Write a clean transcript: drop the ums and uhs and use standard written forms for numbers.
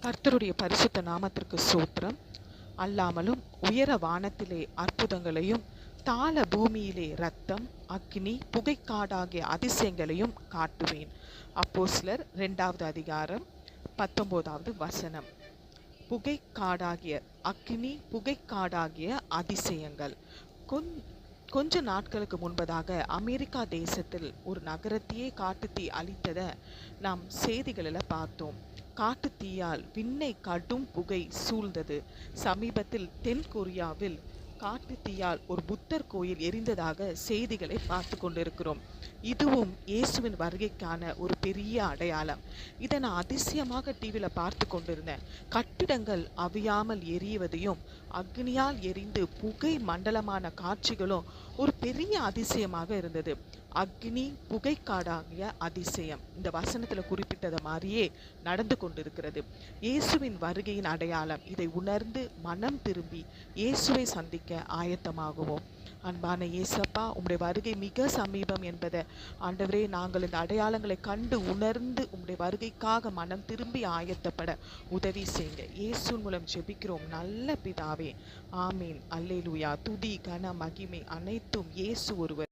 கர்த்தருடைய பரிசுத்த நாமத்திற்கு ஸ்தோத்திரம். அல்லாமலும் உயர வானத்திலே அற்புதங்களையும் தாழ பூமியிலே இரத்தம் அக்கினி புகைக்காடாகிய அதிசயங்களையும் காட்டுவேன். அப்போஸ்தலர் 2வது அதிகாரம் 19வது வசனம். புகைக்காடாகிய அக்கினி புகைக்காடாகிய அதிசயங்கள். கொஞ்ச நாட்களுக்கு முன்பதாக அமெரிக்கா தேசத்தில் ஒரு நகரத்தையே காட்டுத்தீ அழித்ததை நாம் செய்திகளில் பார்த்தோம். காட்டுத்தீயால் விண்ணை கடும் புகை சூழ்ந்தது. சமீபத்தில் தென் கொரியாவில் காட்டுத்தீயால் ஒரு புத்தர் கோயில் எரிந்ததாக செய்திகளை பார்த்து கொண்டிருக்கிறோம். இதுவும் இயேசுவின் வருகைக்கான ஒரு பெரிய அடையாளம். இதை நான் அதிசயமாக டிவியில் பார்த்து கொண்டிருந்தேன். கட்டிடங்கள் அவியாமல் எரிவதையும் அக்னியால் எரிந்து புகை மண்டலமான காட்சிகளும் ஒரு பெரிய அதிசயமாக இருந்தது. அக்னி புகைக்காடாகிய அதிசயம் இந்த வசனத்தில் குறிப்பிட்டது மாதிரியே நடந்து கொண்டிருக்கிறது. இயேசுவின் வருகையின் அடையாளம். இதை உணர்ந்து மனம் திரும்பி இயேசுவை சந்திக்க ஆயத்தமாகுவோம். அன்பான இயேசப்பா, உம்முடைய வருகை மிக சமீபம் என்பதை ஆண்டவரே நாங்கள் இந்த அடையாளங்களை கண்டு உணர்ந்து உம்முடைய வருகைக்காக மனம் திரும்பி ஆயத்தப்பட உதவி செய்யுங்க. இயேசுவின் மூலம் ஜெபிக்கிறோம் நல்ல பிதாவே, ஆமீன். அல்லேலூயா. துதி கன மகிமை அனைத்தும் இயேசு ஒருவர்.